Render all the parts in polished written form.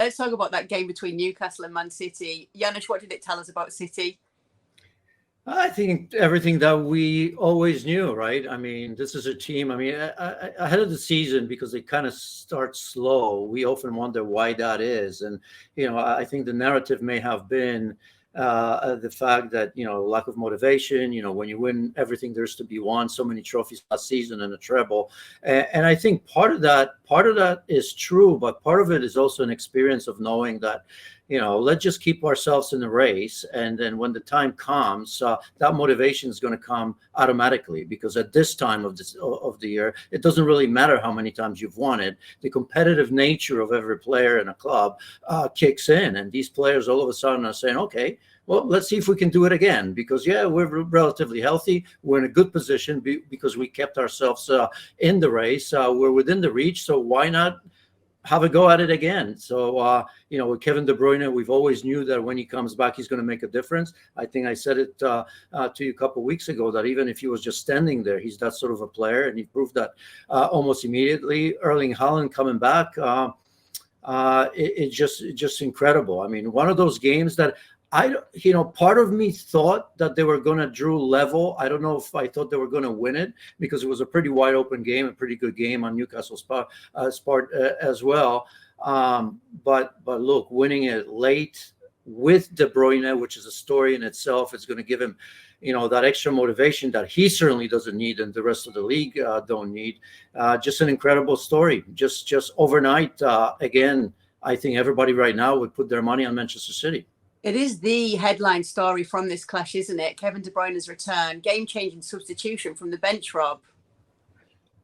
let's talk about that game between Newcastle and Man City. Janusz, what did it tell us about City? I think everything that we always knew, right? I mean, this is a team. I mean, ahead of the season, because they kind of start slow, we often wonder why that is. And, I think the narrative may have been the fact that, lack of motivation, when you win everything there's to be won, so many trophies last season and a treble. And I think part of that is true, but part of it is also an experience of knowing that, let's just keep ourselves in the race. And then when the time comes, that motivation is going to come automatically, because at this time of the year, it doesn't really matter how many times you've won it. The competitive nature of every player in a club kicks in. And these players all of a sudden are saying, okay, well, let's see if we can do it again, because, we're relatively healthy. We're in a good position because we kept ourselves in the race. We're within the reach. So why not have a go at it again? So, with Kevin De Bruyne, we've always knew that when he comes back, he's going to make a difference. I think I said it to you a couple of weeks ago, that even if he was just standing there, he's that sort of a player, and he proved that almost immediately. Erling Haaland coming back, it's just incredible. I mean, one of those games that part of me thought that they were going to draw level. I don't know if I thought they were going to win it, because it was a pretty wide open game, a pretty good game on Newcastle's part as well. But look, winning it late with De Bruyne, which is a story in itself, is going to give him, that extra motivation that he certainly doesn't need, and the rest of the league don't need. Just an incredible story. Just overnight. Again, I think everybody right now would put their money on Manchester City. It is the headline story from this clash, isn't it? Kevin De Bruyne's return, game-changing substitution from the bench, Rob.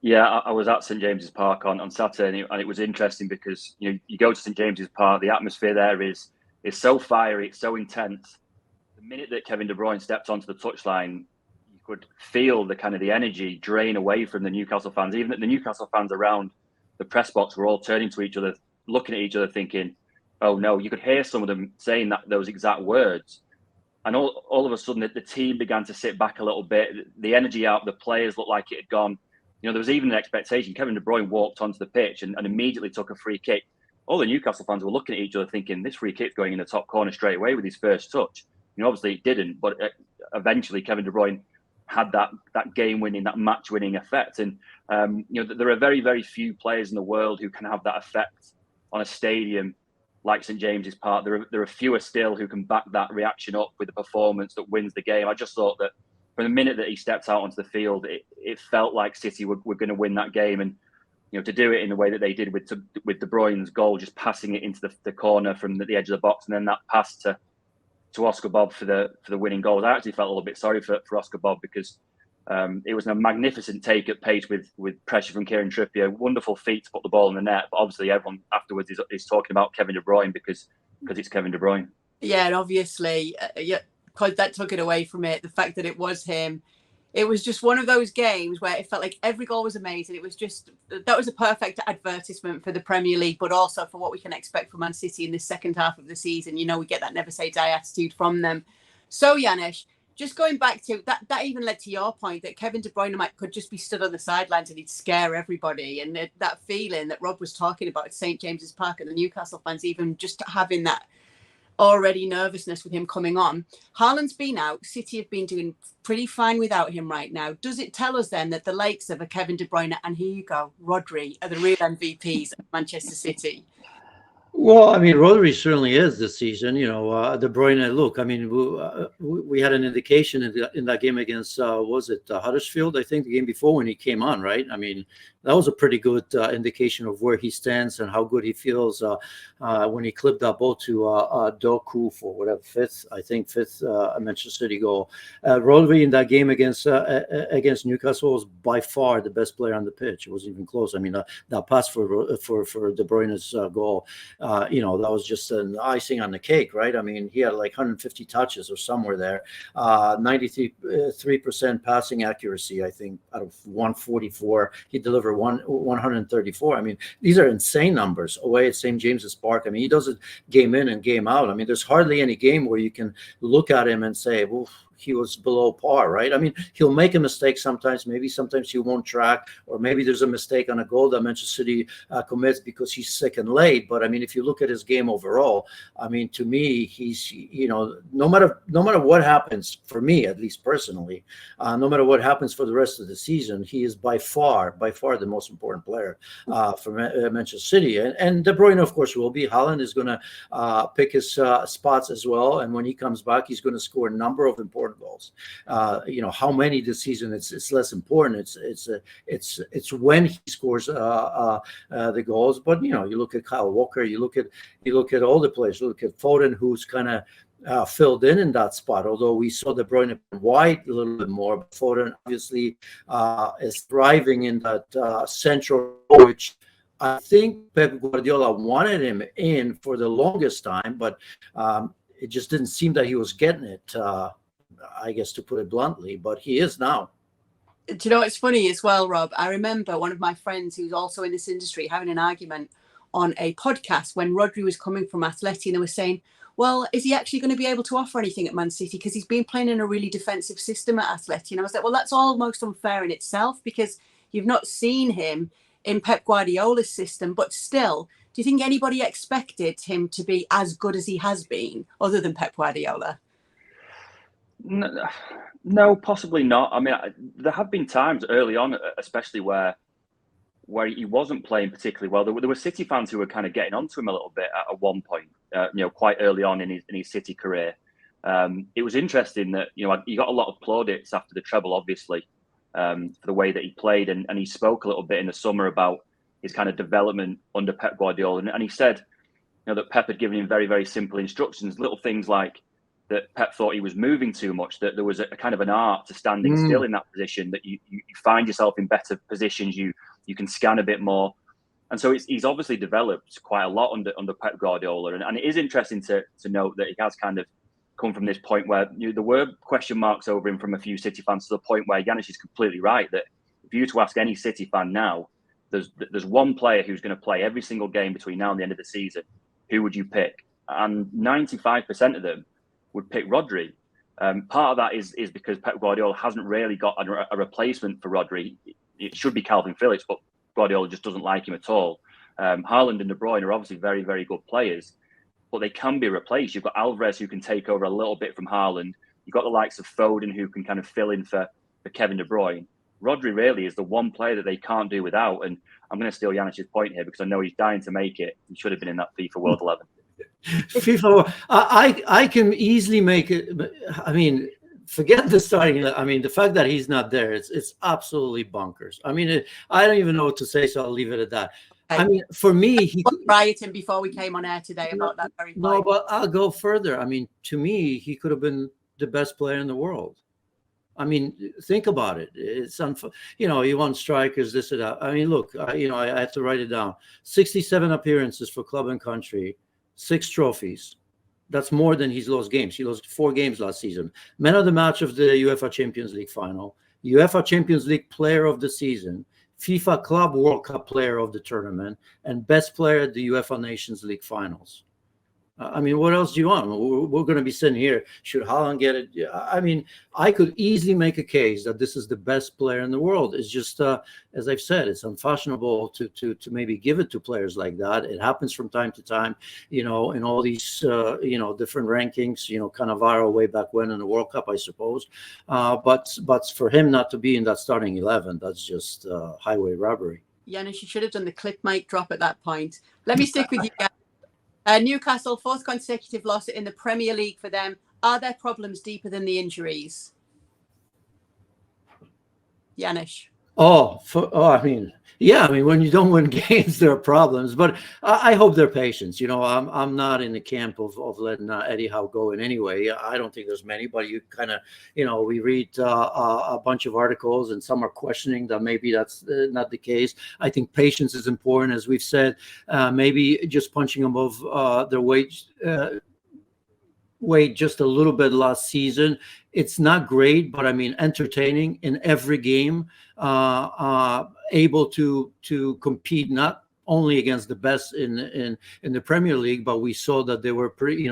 Yeah, I was at St James's Park on Saturday, and it was interesting because you go to St James's Park, the atmosphere there is so fiery, it's so intense. The minute that Kevin De Bruyne stepped onto the touchline, you could feel the energy drain away from the Newcastle fans. Even the Newcastle fans around the press box were all turning to each other, looking at each other, thinking, oh no. You could hear some of them saying those exact words. And all of a sudden, the team began to sit back a little bit. The energy out, the players looked like it had gone. There was even an expectation. Kevin De Bruyne walked onto the pitch and immediately took a free kick. All the Newcastle fans were looking at each other thinking, this free kick's going in the top corner straight away with his first touch. Obviously it didn't, but eventually Kevin De Bruyne had that game-winning, that match-winning effect. And, there are very, very few players in the world who can have that effect on a stadium like St James's Park. There are fewer still who can back that reaction up with a performance that wins the game. I just thought that from the minute that he stepped out onto the field, it felt like City were going to win that game. And to do it in the way that they did with De Bruyne's goal, just passing it into the corner from the edge of the box, and then that pass to Oscar Bob for the winning goals. I actually felt a little bit sorry for Oscar Bob, because it was a magnificent take at pace with pressure from Kieran Trippier. Wonderful feat to put the ball in the net. But obviously everyone afterwards is talking about Kevin De Bruyne because it's Kevin De Bruyne. Yeah, and obviously, because that took it away from it. The fact that it was him. It was just one of those games where it felt like every goal was amazing. That was a perfect advertisement for the Premier League, but also for what we can expect from Man City in the second half of the season. We get that never say die attitude from them. So, Janusz, just going back to that even led to your point that Kevin De Bruyne could just be stood on the sidelines and he'd scare everybody. And that feeling that Rob was talking about at St James's Park and the Newcastle fans, even just having that already nervousness with him coming on. Haaland's been out. City have been doing pretty fine without him right now. Does it tell us then that the likes of a Kevin De Bruyne and here you go, Rodri are the real MVPs of Manchester City? Well, I mean, Rodri certainly is this season. De Bruyne. Look, I mean, we had an indication in that game against was it Huddersfield? I think the game before when he came on, right? I mean, that was a pretty good indication of where he stands and how good he feels when he clipped that ball to Doku for whatever fifth Manchester City goal. Rodri in that game against Newcastle was by far the best player on the pitch. It wasn't even close. I mean, that pass for De Bruyne's goal. That was just an icing on the cake, right? I mean, he had like 150 touches or somewhere there, 93% passing accuracy, I think, out of 144. He delivered 134. I mean, these are insane numbers away at St. James's Park. I mean, he does it game in and game out. I mean, there's hardly any game where you can look at him and say, well, he was below par, right? I mean, he'll make a mistake sometimes. Maybe sometimes he won't track, or maybe there's a mistake on a goal that Manchester City commits because he's sick and late. But I mean, if you look at his game overall, I mean, to me, he's, you know, no matter what happens, for me at least personally, no matter what happens for the rest of the season, he is by far the most important player for Manchester City. And De Bruyne, of course, will be. Haaland is going to pick his spots as well, and when he comes back, he's going to score a number of important goals. You know, how many this season? It's less important. It's when he scores the goals. But you know, you look at Kyle Walker, you look at all the players. You look at Foden, who's kind of filled in that spot. Although we saw De Bruyne wide a little bit more, but Foden obviously is thriving in that central, which I think Pep Guardiola wanted him in for the longest time, but it just didn't seem that he was getting it, I guess, to put it bluntly, but he is now. Do you know what's funny as well, Rob? I remember one of my friends who's also in this industry having an argument on a podcast when Rodri was coming from Atleti, and they were saying, well, is he actually going to be able to offer anything at Man City? Because he's been playing in a really defensive system at Atleti. And I was like, well, that's almost unfair in itself, because you've not seen him in Pep Guardiola's system, but still, do you think anybody expected him to be as good as he has been, other than Pep Guardiola? No, possibly not. I mean, there have been times early on, especially where he wasn't playing particularly well. There were City fans who were kind of getting onto him a little bit at one point, you know, quite early on in his City career. It was interesting that, you know, he got a lot of plaudits after the treble, obviously, for the way that he played, and he spoke a little bit in the summer about his kind of development under Pep Guardiola, and he said, you know, that Pep had given him very, very simple instructions, little things like that Pep thought he was moving too much, that there was a kind of an art to standing still in that position, that you find yourself in better positions, you can scan a bit more, and so he's obviously developed quite a lot under Pep Guardiola, and it is interesting to note that he has kind of come from this point where, you know, there were question marks over him from a few City fans, to the point where Yanis is completely right, that if you were to ask any City fan now, there's one player who's going to play every single game between now and the end of the season, who would you pick? And 95% of them would pick Rodri. Part of that is because Pep Guardiola hasn't really got a replacement for Rodri. It should be Calvin Phillips, but Guardiola just doesn't like him at all. Haaland and De Bruyne are obviously very, very good players, but they can be replaced. You've got Alvarez, who can take over a little bit from Haaland. You've got the likes of Foden, who can kind of fill in for Kevin De Bruyne. Rodri really is the one player that they can't do without. And I'm going to steal Yanis's point here, because I know he's dying to make it. He should have been in that FIFA World 11. FIFA, I can easily make it. I mean, forget the starting. I mean, the fact that he's not there, it's absolutely bonkers. I mean, I don't even know what to say, so I'll leave it at that. I mean, for me, he rioting before we came on air today about that very point. No, but I'll go further. I mean, to me, he could have been the best player in the world. I mean, think about it. It's you know, you want strikers, this or that. I mean, look, you know, I have to write it down. 67 appearances for club and country, 6 trophies. That's more than he's lost games. He lost 4 games last season. Man of the match of the UEFA Champions League final, UEFA Champions League player of the season, FIFA Club World Cup player of the tournament, and best player at the UEFA Nations League finals. I mean, what else do you want? We're going to be sitting here. Should Haaland get it? I mean, I could easily make a case that this is the best player in the world. It's just, as I've said, it's unfashionable to maybe give it to players like that. It happens from time to time, you know, in all these, you know, different rankings, you know, kind of viral way back when in the World Cup, I suppose. But for him not to be in that starting 11, that's just highway robbery. Yanis, you should have done the clip mic drop at that point. Let me stick with you guys. Newcastle, 4th consecutive loss in the Premier League for them. Are there problems deeper than the injuries? Yanis. I mean, yeah. I mean, when you don't win games, there are problems. But I hope they're patient. You know, I'm not in the camp of letting Eddie Howe go in any way. I don't think there's many. But you kind of, you know, we read a bunch of articles, and some are questioning that maybe that's not the case. I think patience is important, as we've said. Maybe just punching above their weight just a little bit last season. It's not great, but I mean, entertaining in every game, able to compete, not only against the best in the Premier League, but we saw that they were pretty,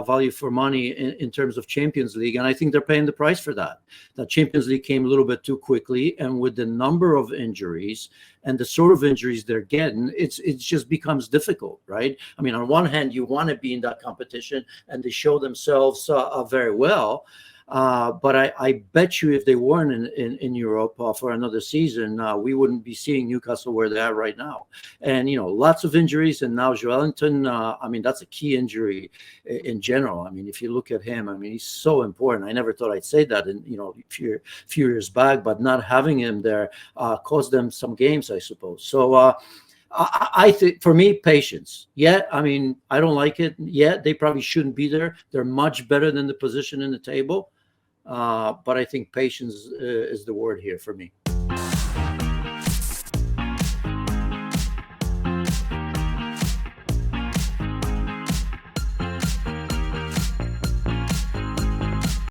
value for money in terms of Champions League, and I think they're paying the price for that. The Champions League came a little bit too quickly, and with the number of injuries and the sort of injuries they're getting, it just becomes difficult, right? I mean, on one hand, you want to be in that competition, and they show themselves very well. But I bet you if they weren't in Europe for another season, we wouldn't be seeing Newcastle where they are right now. And, lots of injuries. And now Joelinton, I mean, that's a key injury in general. I mean, if you look at him, I mean, he's so important. I never thought I'd say that a few years back, but not having him there cost them some games, I suppose. So, I think, for me, patience. Yeah, I mean, I don't like it. Yeah, they probably shouldn't be there. They're much better than the position in the table. But I think patience is the word here for me.